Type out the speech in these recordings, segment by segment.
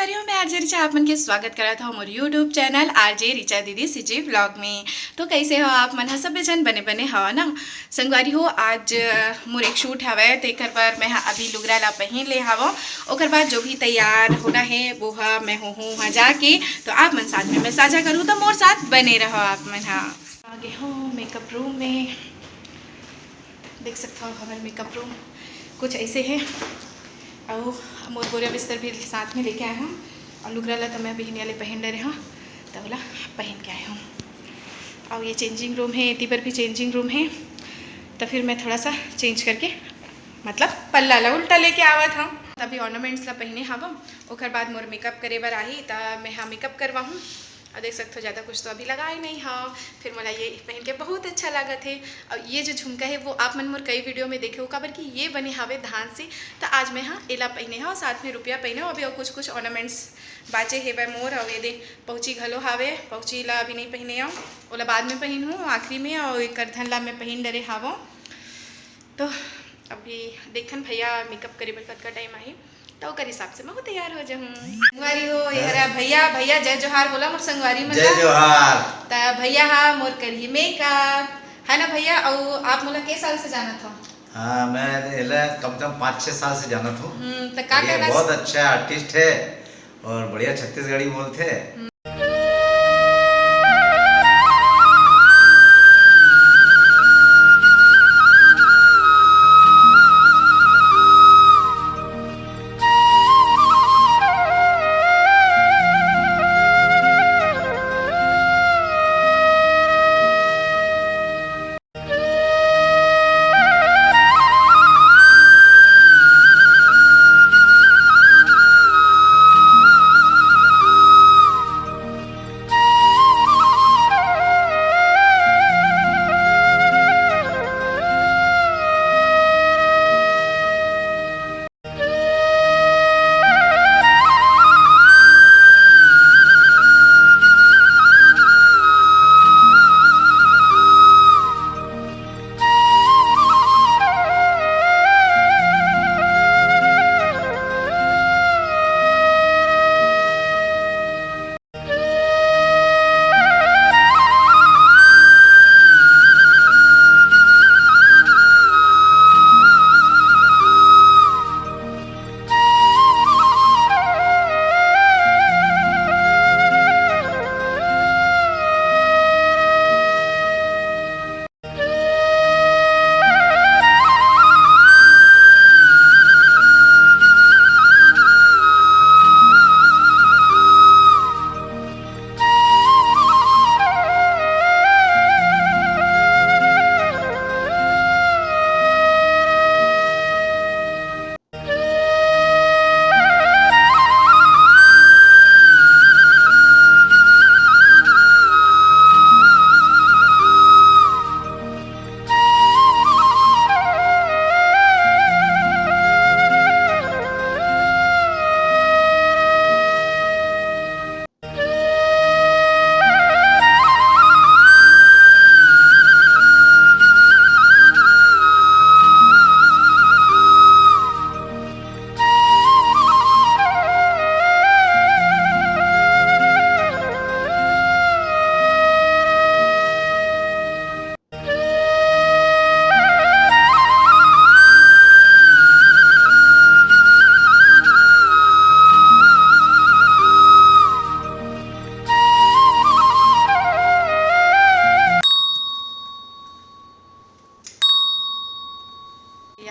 संगवारी मैं आरजे रिचा आप मन के स्वागत करा था मोर यूट्यूब चैनल आरजे रिचा दीदी सीजी व्लॉग में। तो कैसे हो आप मन सब जन बने बने हवा ना संगवारी हो। आज मोर एक शूट हवे तेकर पर मैं अभी लुगरा ला पहन ले हवा। ओकर बाद जो भी तैयार होना है वो मैं हूँ वहाँ जाके तो आप मन साथ में मैं साझा करूँ तो मोर साथ बने रहो आप मन। हाँ आगे हो मेकअप रूम में देख सकते हो हमारे मेकअप रूम कुछ ऐसे है और मोर बोरिया बिस्तर भी साथ में लेके आए हूँ और लुगरा ला तो मैं बहन वाले पहन ले रहे हूँ तो बोला पहन के आए हूँ। और ये चेंजिंग रूम है इतनी पर भी चेंजिंग रूम है तो फिर मैं थोड़ा सा चेंज करके मतलब पल्ला ला उल्टा लेके आवा था तभी ऑर्नामेंट्स ला पहने हवा। ओकर बाद मोर मेकअप करे बर आई तो मैं हाँ मेकअप करवाऊँ और देख सकते हो ज़्यादा कुछ तो अभी लगा ही नहीं। हाँ फिर मला ये पहन के बहुत अच्छा लगा थे। और ये जो झुमका है वो आप मन मोर कई वीडियो में देखे हो काबर कि ये बने हवे धान से तो आज मैं हाँ एला पहने हाँ साथ में रुपया पहने हो अभी और कुछ ऑर्नामेंट्स बाचे है बै मोर। और ये दे पौची घलो हावे पौची ला अभी नहीं पहने आओ ओला बाद में पहन हूँ आखिरी में और एक करधन ला मैं पहन डरे हावो। तो अभी देखन भैया मेकअप करे बर कतका टाइम आई तो ओकर हिसाब से मैं तैयार हो जाऊँ। संगवारी हो यार भैया भैया जय जोहार बोला मोर संगवारी मन जय जोहार। ता भैया हाँ मोर करिए मेकअप है ना भैया। और आप मोला के साल से जाना था? हाँ मैं कम से कम 5-6 साल से जाना था। तो का कहना बहुत अच्छा आर्टिस्ट है और बढ़िया छत्तीसगढ़ी बोलते हैं।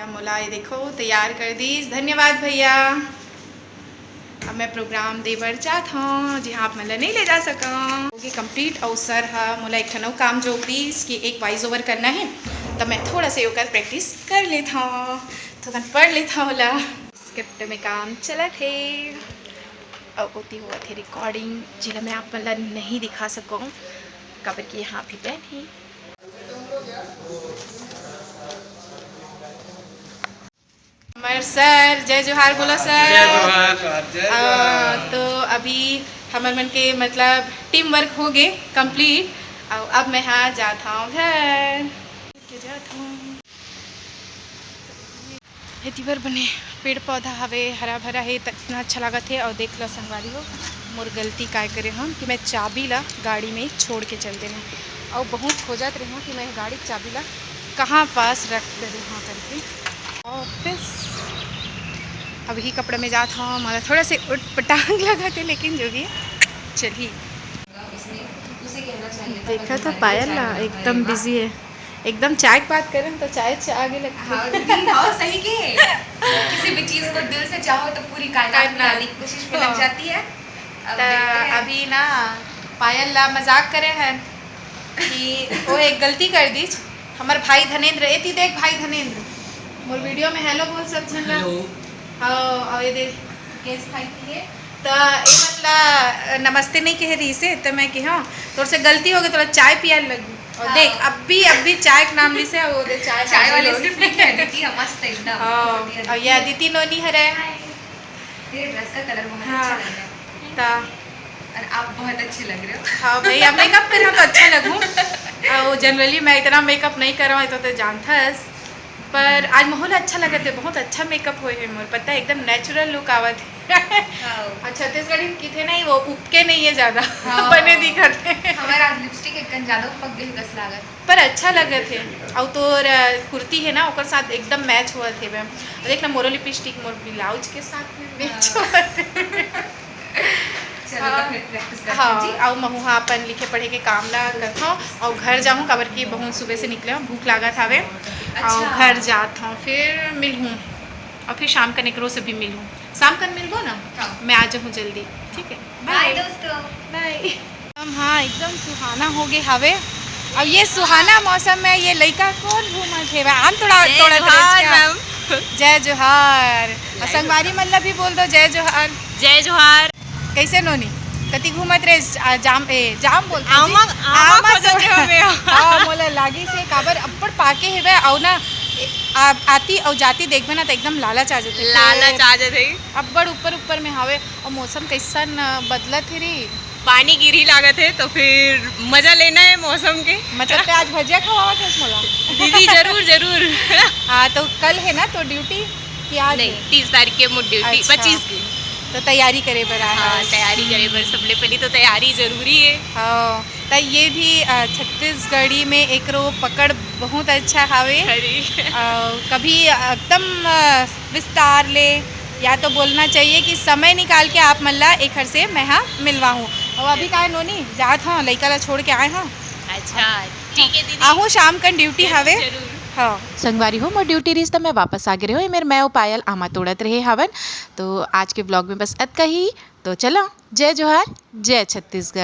मोला ये देखो तैयार कर दी धन्यवाद भैया। अब मैं प्रोग्राम देवर जात हूँ जहाँ आप मतलब नहीं ले जा सका होगी कंप्लीट। और सर हाँ मोला एक ठनौ काम जो प्लीज़ कि एक वॉइस ओवर करना है तो मैं थोड़ा सा योगा प्रैक्टिस कर लेता हूँ थोड़ा पढ़ लेता हूँ। स्क्रिप्ट में काम चला थे और होती हुआ थे रिकॉर्डिंग जिन्हें मैं आप मतलब नहीं दिखा सकूँ कबर की यहाँ भी बैन है। हमारे सर जय जोहार बोलो सर। तो अभी हमारे मन के मतलब टीम वर्क हो गए कंप्लीट और अब मैं हाँ जाता हूँ घर जाता हूँ। खेती बर बने पेड़ पौधा हवे, हरा भरा है, इतना अच्छा लागत है। और देख लो संगवारी हो, मोर गलती काय करे हम कि मैं चाबी ला गाड़ी में छोड़ के चल देना, और बहुत खोजत रही हूँ कि मैं गाड़ी की चाबी ला कहाँ पास रख दे हाँ करके। और फिर अभी कपड़े में जात हूँ, हमारा थोड़ा से उठ पटांग लगा थे, लेकिन जो भी है चलिए। देखा था पायल ला एकदम बिजी है, एकदम चाय की बात करें तो चाय से आगे लगती है। हाँ, दीदी, हाँ, सही के किसी भी चीज को दिल से चाहो तो पूरी कायनात बनाने की कोशिश में लग जाती है। अब देखते हैं। अभी ना पायल ला मजाक करे हैं कि वो एक गलती कर दी। हमारे भाई धनेंद्र एती देख, भाई धनेंद्र मोर वीडियो में हेलो बोल सब जन ला। हाँ, और ये देख केस भाई की है तो ये मतलब नमस्ते नहीं कह रही से, तो मैं कि हाँ तोर से गलती हो गई, थोड़ा चाय पियाल लगी। और हाँ। देख अभी चाय के नाम ली से वो दे चाय वाले स्क्रिप्ट लिखे हैं दीदी, मस्त एकदम। हाँ, और ये अदिति नोनी हरे तेरे ड्रेस का कलर बहुत हाँ। अच्छा लग रहा है ता और आप बहुत अच्छी लग रहे हो। हाँ भाई, अब मेकअप करा तो अच्छा लगूँ। वो जनरली मैं इतना मेकअप नहीं करवा तो जानता है, पर आज माहौल अच्छा लगा थे, बहुत अच्छा मेकअप हुए है मोर, पता है एकदम नेचुरल लुक आवत है। और छत्तीसगढ़ी की थे नहीं, वो उपके नहीं है ज़्यादा हाँ। बने दिखत है। हमारा आज लिपस्टिक एक ज्यादा पक गई दस लागत, पर अच्छा लगे थे। और तोर कुर्ती है ना ओकर साथ एकदम मैच हुआ थे। मैं देख ना मोरो लिपस्टिक मोर ब्लाउज के साथ में मैच हुआ थे। चलो तो फिर प्रैक्टिस करते हैं हाँ, जी। और महू हाँ अपन लिखे पढ़े के काम ला करता हूँ, और घर जाऊँ कबर की बहुत सुबह से निकले हूँ, भूख लागत हवे। और अच्छा। घर जात हूँ, फिर मिलूँ, और फिर शाम का निकरो से भी मिलूँ। शाम का मिलबो ना, हाँ। मैं आ जाऊँ जल्दी, ठीक है। बाय दोस्तों। बाय। हम हाँ एकदम सुहाना हो गए हवे। अब ये सुहाना मौसम में ये लड़का कौन घूमत है? आम तोड़ा जय जोहार। और संगवारी मतलब भी बोल दो जय जोहार। जय जोहार। कैसे नोनी कति घूमत रे जाम बोलते आमा खोजत हवे। हाँ, मोला लागी से काबर अब्बड़ पाके हेबे, और ना आती और जाती देखबे ना तो एकदम लालच आ जाते, लालच आ जाते, अब्बड़ ऊपर में हवे। और मौसम कैसन बदलत है रे, पानी गिरी लागत है, तो फिर मजा लेना है मौसम के। मतलब आज भजिया खवावत है मोला। दीदी जरूर जरूर। हाँ, तो कल है ना तो ड्यूटी कि आज नहीं, 30 तारीख के मुझ ड्यूटी, अच्छा। 25 की। तो तैयारी करे बर आया हाँ, तैयारी करे पर सबले पहले तो तैयारी जरूरी है। हाँ, तो ये भी छत्तीसगढ़ी में एक रो पकड़ बहुत अच्छा हावे। कभी एकदम विस्तार ले, या तो बोलना चाहिए कि समय निकाल के आप मल्ला एक घर से मैं हाँ मिलवा हूँ। और अभी का नोनी जात हाँ लड़का ला छोड़ के आए हाँ। अच्छा ठीक है दीदी, आहू शाम का ड्यूटी हवे। जरूर। हाँ, संगवारी हो मोर ड्यूटी रही तो मैं वापस आ गए हो मेरे मैं पायल आमा तोड़त रहे हवन। तो आज के ब्लॉग में बस इतना ही। तो चलो, जय जोहार, जय छत्तीसगढ़।